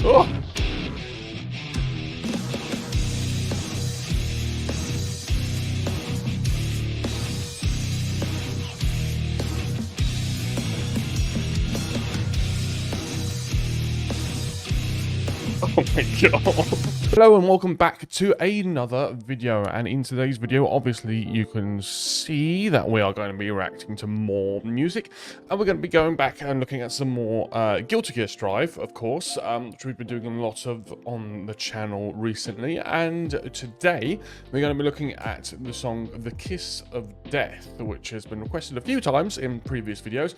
Oh! Oh my god. Hello and welcome back to another video, and in today's video obviously you can see that we are going to be reacting to more music, and we're going to be going back and looking at some more Guilty Gear Strive, of course, which we've been doing a lot of on the channel recently. And today we're going to be looking at the song The Kiss of Death, which has been requested a few times in previous videos.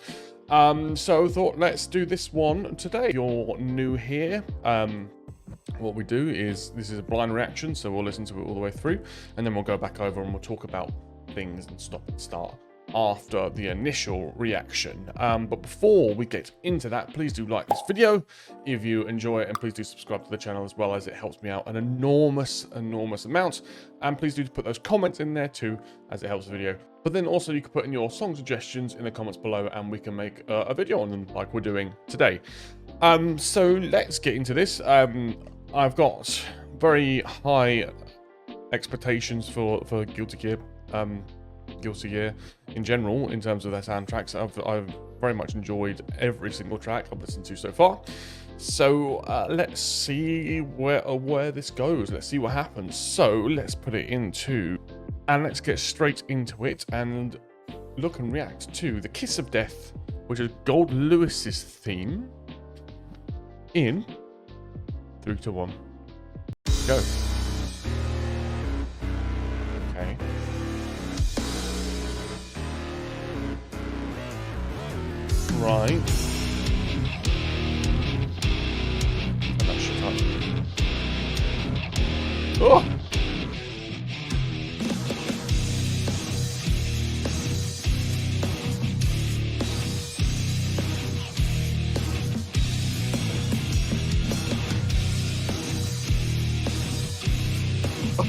So I thought let's do this one today. If you're new here, what we do is, this is a blind reaction, so we'll listen to it all the way through, and then we'll go back over and we'll talk about things and stop and start after the initial reaction. But before we get into that, please do like this video if you enjoy it, and please do subscribe to the channel as well, as it helps me out an enormous amount. And please do put those comments in there too, as it helps the video. But then also you can put in your song suggestions in the comments below, and we can make a video on them like we're doing today. So let's get into this. I've got very high expectations for Guilty Gear in general in terms of their soundtracks. I've very much enjoyed every single track I've listened to so far. So let's see where this goes. Let's see what happens. So let's put it into, and let's get straight into it and look and react to The Kiss of Death, which is Gold Lewis's theme, in 3, 2, 1, go. Okay. Right. Turn that shit up. Oh!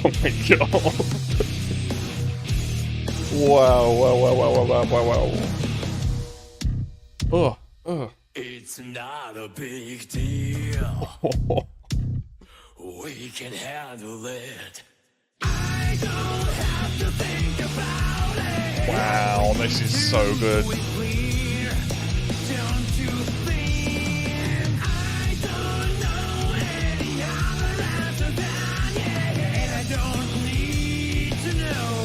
Oh my god. Wow. It's not a big deal. We can handle it. I don't have to think about it. Wow, this is so good. Don't you think I don't know any other answer than yeah, I don't need to know.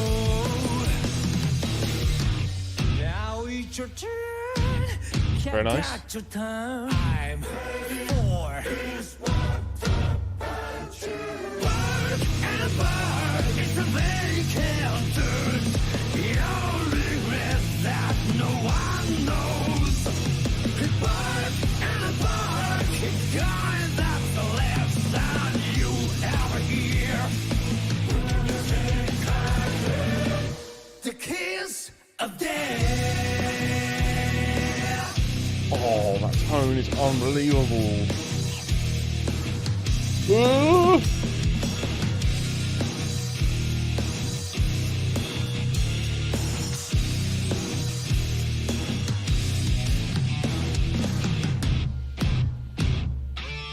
Now it's your turn. Very nice. I'm for this one and apart. It's a vacant turn. Your regret that no one knows. Apart and apart. Keep going, that's the last sound you ever hear. The kiss of death. Oh, that tone is unbelievable. Ooh.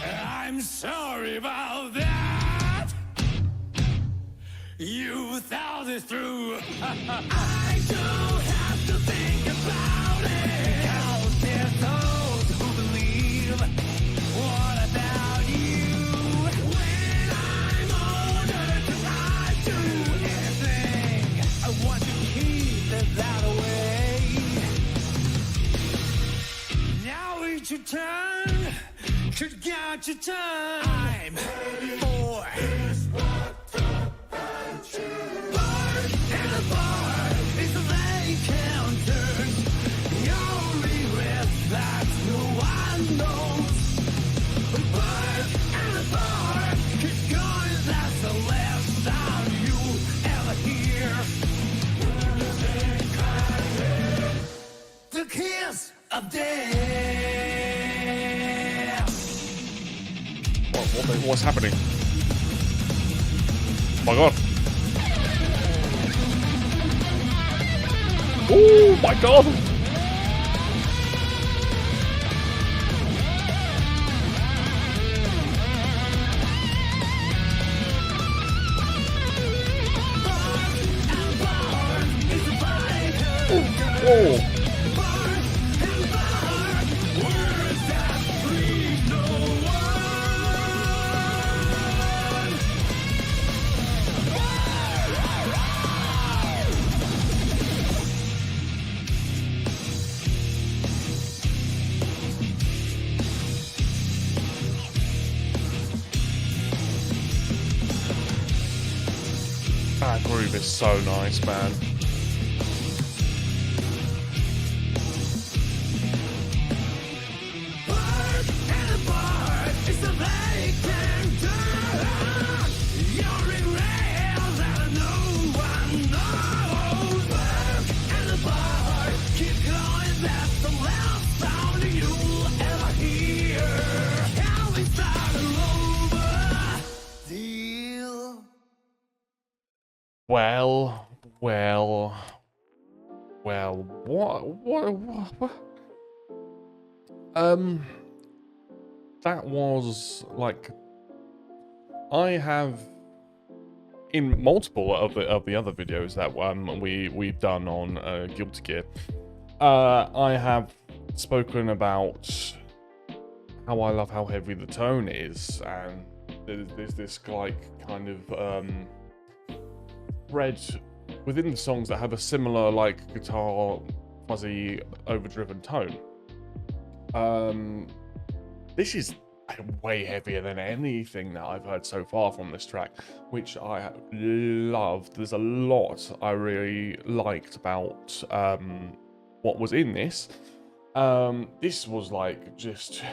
I'm sorry about that. You thought it through. I don't have to think about it. Because there's those who believe. What about you? When I'm older, cause I do anything. I want to keep it that way. Now it's your turn. You got your turn. I'm for this Bird and a bar is a vacant turn. Your regret that no one knows. Bird and a bar, keep going, that's the last sound you ever hear. The kiss of death. What's happening? Oh my god. Oh my god. That groove is so nice, man. Well, what? That was like, I have in multiple of the other videos that we've done on Guilty Gear, I have spoken about how I love how heavy the tone is, and there's this like kind of thread within the songs that have a similar like guitar fuzzy overdriven tone. This is way heavier than anything that I've heard so far from this track, which I loved. There's a lot I really liked about what was in this. This was like just,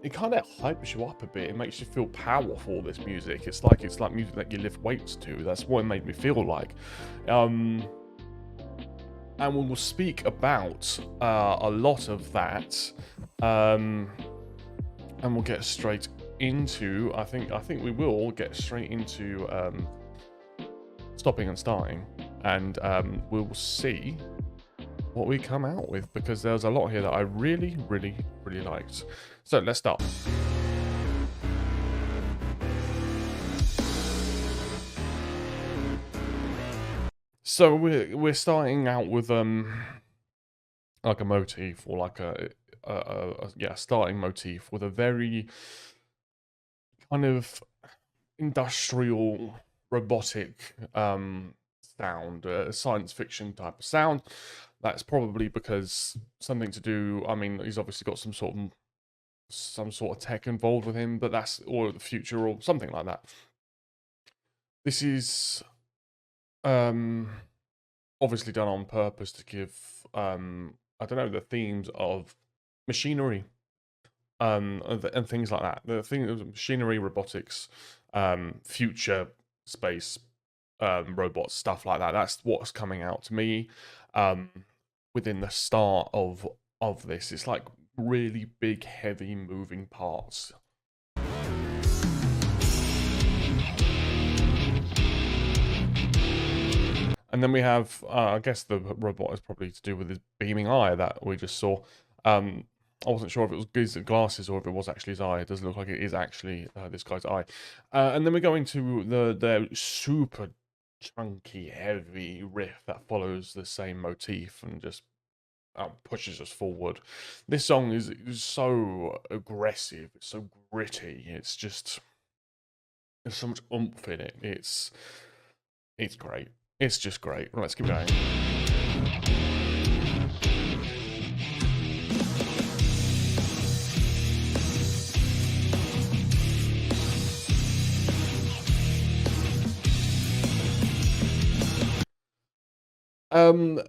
it kind of hypes you up a bit. It makes you feel powerful, this music. It's like music that you lift weights to. That's what it made me feel like. And we will speak about a lot of that. And we'll get straight into, I think we will get straight into stopping and starting, and we'll see what we come out with, because there's a lot here that I really liked. So let's start. So we're starting out with like a motif, or like a starting motif with a very kind of industrial, robotic sound, a science fiction type of sound. That's probably because something to do, I mean, he's obviously got some sort of tech involved with him, but that's, or the future or something like that. This is obviously done on purpose to give I don't know, the themes of machinery and things like that. The thing of machinery, robotics, future space, robots, stuff like that. That's what's coming out to me within the start of this. It's like really big, heavy moving parts. And then we have, I guess the robot is probably to do with his beaming eye that we just saw. I wasn't sure if it was his glasses or if it was actually his eye. It doesn't look like it is actually this guy's eye. And then we go into the super chunky, heavy riff that follows the same motif and just pushes us forward. This song is so aggressive, it's so gritty. It's just, there's so much oomph in it. It's great. It's just great. Let's keep going.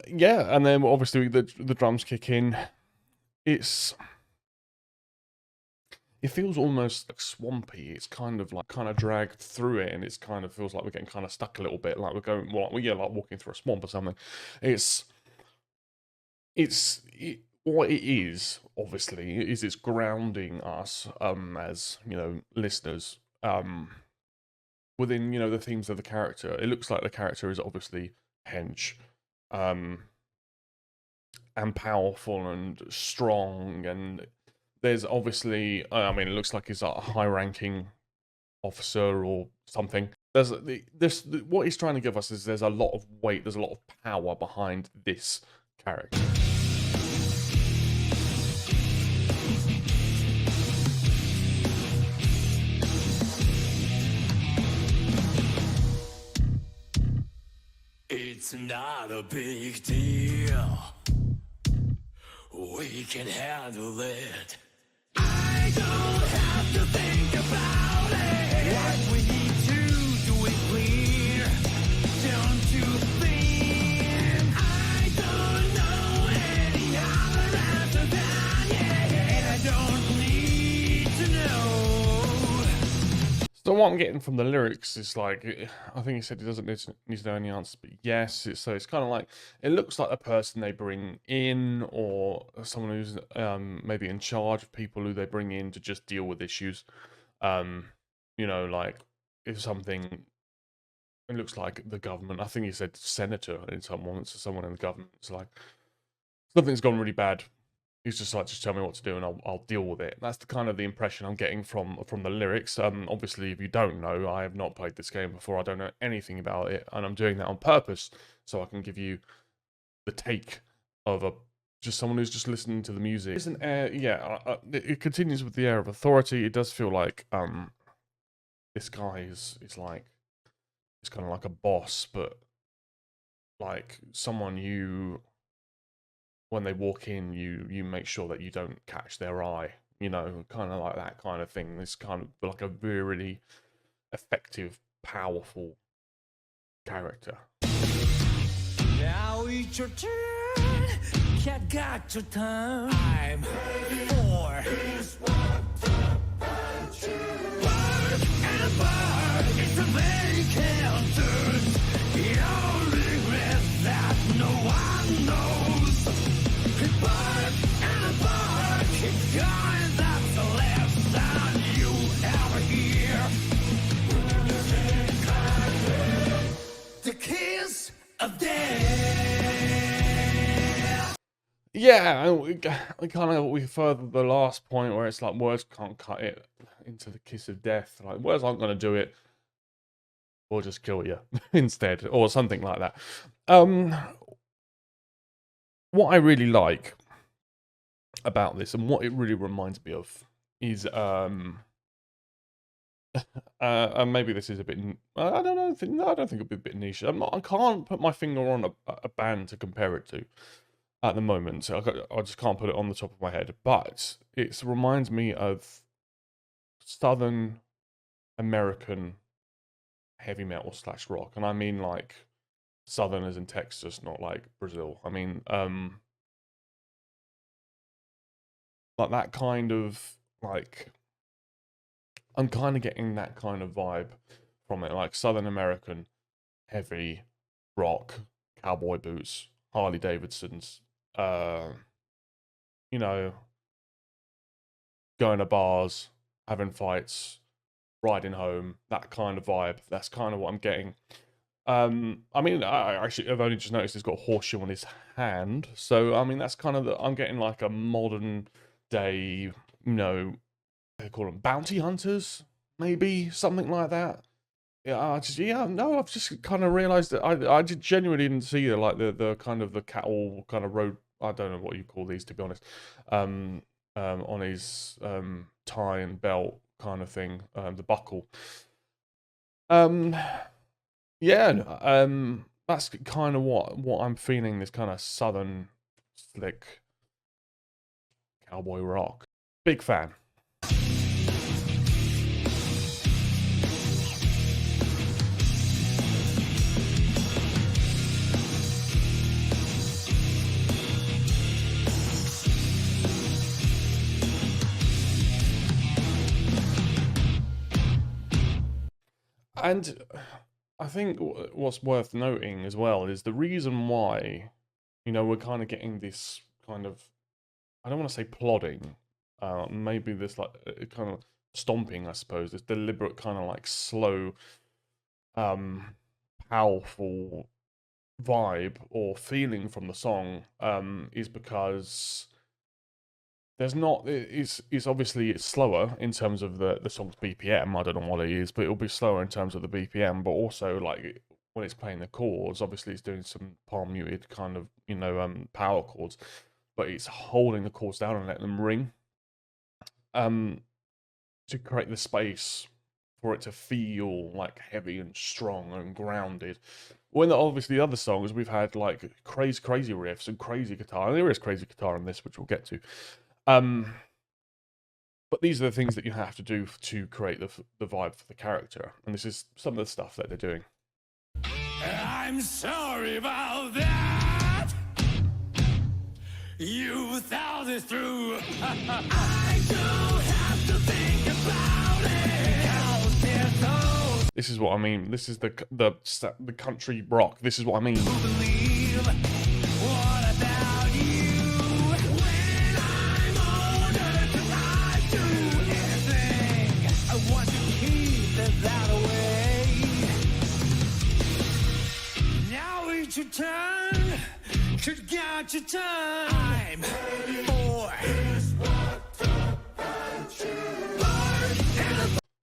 Yeah, and then obviously the drums kick in. It feels almost like swampy. It's kind of dragged through it, and it's kind of feels like we're getting kind of stuck a little bit, like we're going, well, yeah, like walking through a swamp or something. What it is, obviously, is it's grounding us as, you know, listeners within, you know, the themes of the character. It looks like the character is obviously hench, and powerful and strong, and there's obviously, I mean, it looks like he's a high-ranking officer or something. What he's trying to give us is there's a lot of weight, there's a lot of power behind this character. It's not a big deal. We can handle it. I don't have to think about it. What we need to do it clear. Don't So what I'm getting from the lyrics is like, I think he said he doesn't need to know any answers, but yes. So it's kind of like, it looks like the person they bring in, or someone who's maybe in charge of people who they bring in to just deal with issues. You know, like if something, it looks like the government. I think he said senator in someone in the government. It's like something's gone really bad. He's just like, just tell me what to do and I'll deal with it. That's the kind of the impression I'm getting from the lyrics. Obviously, if you don't know, I have not played this game before. I don't know anything about it, and I'm doing that on purpose so I can give you the take of just someone who's just listening to the music. It's an air, yeah. It continues with the air of authority. It does feel like this guy is like, it's kind of like a boss, but like someone you, when they walk in, you make sure that you don't catch their eye, you know, kind of like that kind of thing. This kind of like a really effective, powerful character. Now it's your turn. Cat got your turn. I'm for Bark and bark. It's a vacant turn. Your regrets that no one knows. Bark and bark. It's going, that's the last sound you ever hear. The kiss of death. Yeah, we kind of further the last point where it's like words can't cut it into the kiss of death. Like words aren't going to do it, or just kill you instead, or something like that. What I really like about this, and what it really reminds me of, is and maybe this is a bit, I don't know, I don't think it'll be a bit niche. I can't put my finger on a band to compare it to at the moment, so I just can't put it on the top of my head. But it reminds me of Southern American heavy metal / rock, and I mean like Southern as in Texas, not like Brazil. I mean, like that kind of like, I'm kind of getting that kind of vibe from it, like Southern American heavy rock, cowboy boots, Harley Davidsons, you know, going to bars, having fights, riding home, that kind of vibe. That's kind of what I'm getting. I mean, I've only just noticed he's got a horseshoe on his hand, so I mean that's kind of I'm getting like a modern day, you know, they call them bounty hunters, maybe something like that. Yeah, I've just kind of realized that I just genuinely didn't see like the kind of the cattle kind of road. I don't know what you call these, to be honest. On his tie and belt kind of thing, the buckle. Yeah, that's kind of what I'm feeling. This kind of southern slick cowboy rock. Big fan. And I think what's worth noting as well is the reason why, you know, we're kind of getting this kind of, I don't want to say plodding, maybe this like kind of stomping, I suppose, this deliberate kind of like slow, powerful vibe or feeling from the song, is because there's not, it's obviously it's slower in terms of the song's BPM. I don't know what it is, but it'll be slower in terms of the BPM, but also like when it's playing the chords, obviously it's doing some palm muted kind of, you know, power chords, but it's holding the chords down and letting them ring, to create the space for it to feel like heavy and strong and grounded. When obviously the other songs we've had like crazy riffs and crazy guitar, and there is crazy guitar in this, which we'll get to. But these are the things that you have to do to create the vibe for the character, and this is some of the stuff that they're doing. I'm sorry about that. You thought this through. I don't have to think about it. 'Cause there's This is what I mean. This is the country rock. This is what I mean. Believe. What about you? When I'm older, can I do anything? I want to keep it that way. Now it's your turn to get your time. For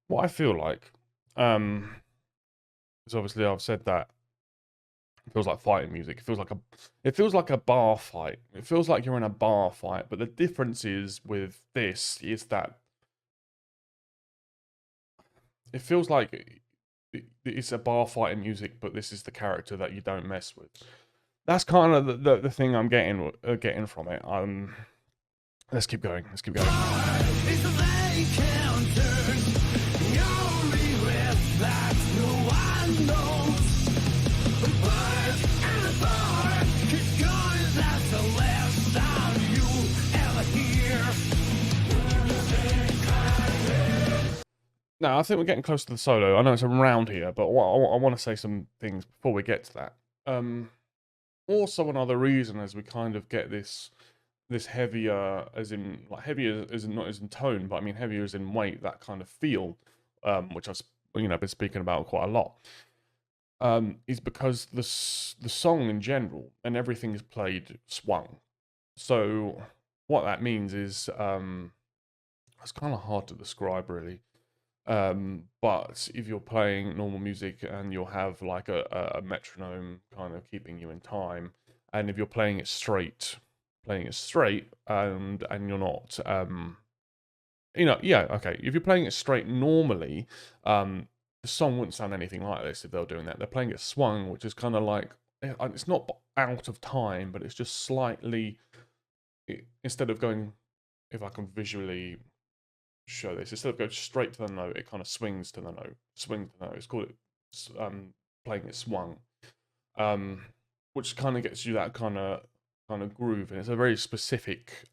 What I feel like, because obviously I've said that it feels like fighting music. It feels like a bar fight. It feels like you're in a bar fight. But the difference is with this is that it feels like it's a bar fighting music, but this is the character that you don't mess with. That's kind of the thing I'm getting from it. Let's keep going. Let's keep going. it's the they countered. Your regret that no one knows. The bird and the bar keep going. That's the last sound you ever hear. Now, I think we're getting close to the solo. I know it's around here, but I want to say some things before we get to that. Also, another reason as we kind of get this heavier, as in like heavier as in not as in tone, but I mean heavier as in weight, that kind of feel, which I've been speaking about quite a lot, is because the song in general and everything is played swung. So what that means is it's kind of hard to describe really. But if you're playing normal music and you'll have like a metronome kind of keeping you in time, and if you're playing it straight and you're not okay, if you're playing it straight normally, the song wouldn't sound anything like this if they were doing that. They're playing it swung, which is kind of like, it's not out of time, but it's just slightly, instead of going, if I can visually show this, instead of going straight to the note, it kind of swings to the note. It's called playing it swung, which kind of gets you that kind of groove, and it's a very specific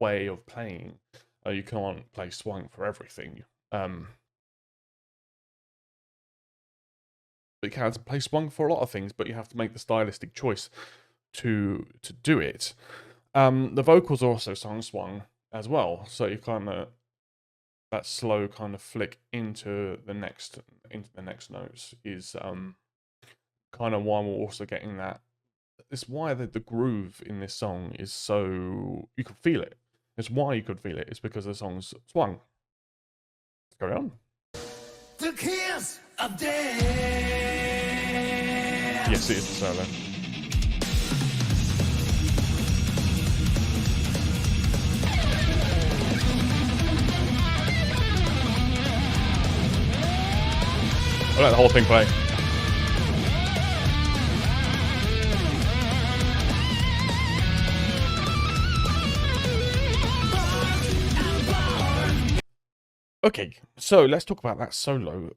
way of playing. You can't play swung for everything. But you can play swung for a lot of things, but you have to make the stylistic choice to do it. The vocals are also sung swung as well, so you kind of, that slow kind of flick into the next notes is kind of why we're also getting that. It's why the groove in this song is so, you can feel it. It's why you could feel it. It's because the song's swung. Let's carry on. The kiss of death. Yes, it is the solo. I'll let the whole thing play. Okay, so let's talk about that solo.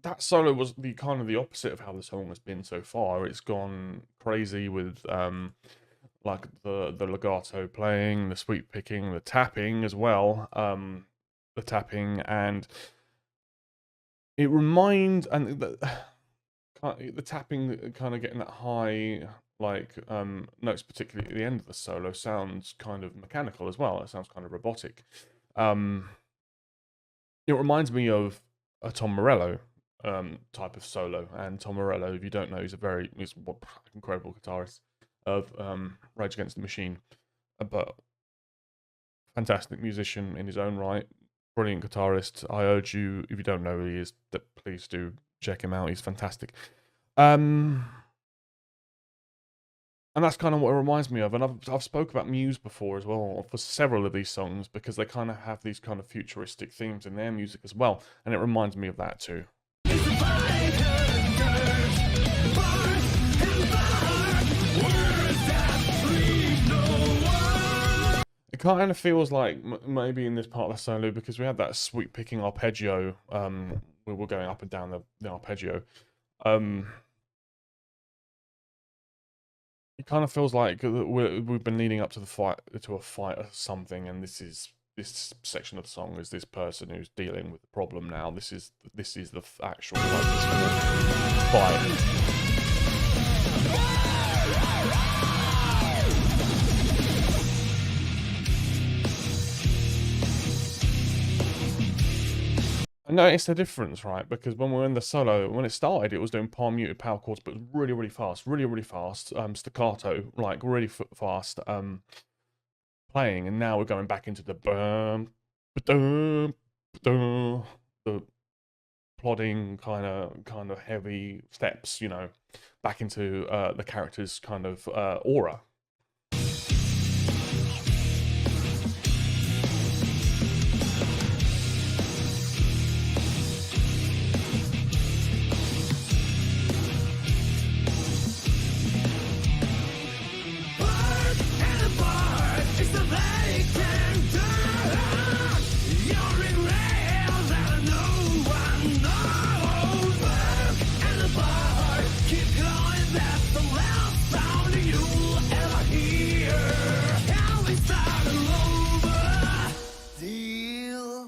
That solo was the kind of the opposite of how the song has been so far. It's gone crazy with like the legato playing, the sweep picking, the tapping as well. The tapping, and it reminds, and the tapping kind of getting that high like notes, particularly at the end of the solo, sounds kind of mechanical as well. It sounds kind of robotic. It reminds me of a Tom Morello type of solo, and Tom Morello, if you don't know, he's an incredible guitarist of Rage Against the Machine, but fantastic musician in his own right, brilliant guitarist. I urge you, if you don't know who he is, that please do check him out. He's fantastic. And that's kind of what it reminds me of. And I've spoke about Muse before as well for several of these songs, because they kind of have these kind of futuristic themes in their music as well. And it reminds me of that too. It kind of feels like maybe in this part of the solo, because we had that sweep picking arpeggio, we were going up and down the arpeggio. It kind of feels like we've been leading up to a fight or something, and this is this section of the song is this person who's dealing with the problem now. This is the actual like, this fight. I noticed the difference, right? Because when we were in the solo, when it started, it was doing palm muted power chords, but really, really fast, really fast, staccato, like really fast, playing. And now we're going back into the the plodding kind of heavy steps, you know, back into the character's kind of aura.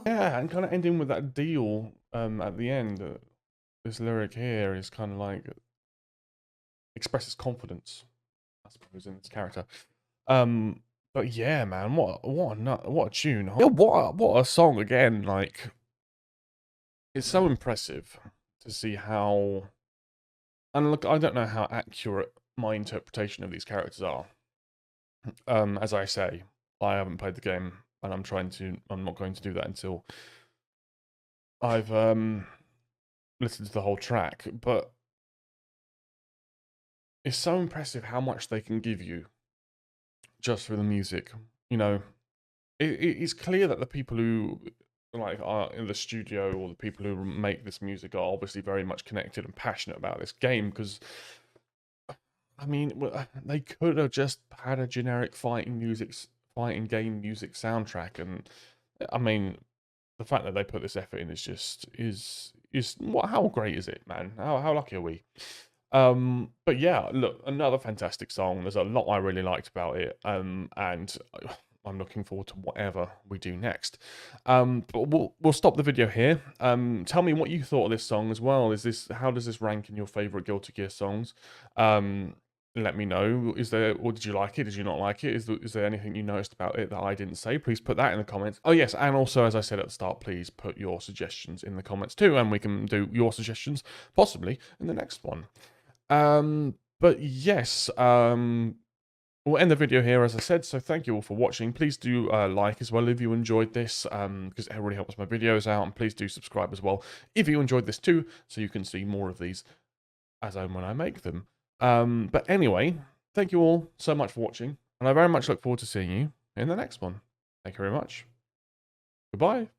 Yeah, and kind of ending with that deal at the end. This lyric here is kind of like expresses confidence, I suppose, in this character. But yeah, man, what a tune! Yeah, what a song again! Like, it's so impressive to see how. And look, I don't know how accurate my interpretation of these characters are. As I say, I haven't played the game, and I'm not going to do that until I've listened to the whole track. But it's so impressive how much they can give you just for the music. You know, it's clear that the people who like are in the studio or the people who make this music are obviously very much connected and passionate about this game, because I mean, they could have just had a generic fighting game music soundtrack, and I mean, the fact that they put this effort in is what? How great is it, man? How lucky are we? But yeah, look, another fantastic song. There's a lot I really liked about it, and I'm looking forward to whatever we do next. But we'll stop the video here. Tell me what you thought of this song as well. How does this rank in your favorite Guilty Gear songs? Let me know. Or did you like it? Did you not like it? Is there anything you noticed about it that I didn't say? Please put that in the comments. Oh yes, and also, as I said at the start, please put your suggestions in the comments too, and we can do your suggestions possibly in the next one. But yes, we'll end the video here, as I said, so thank you all for watching. Please do like as well if you enjoyed this, because it really helps my videos out, and please do subscribe as well if you enjoyed this too, so you can see more of these as and when I make them. But anyway, thank you all so much for watching, and I very much look forward to seeing you in the next one. Thank you very much. Goodbye.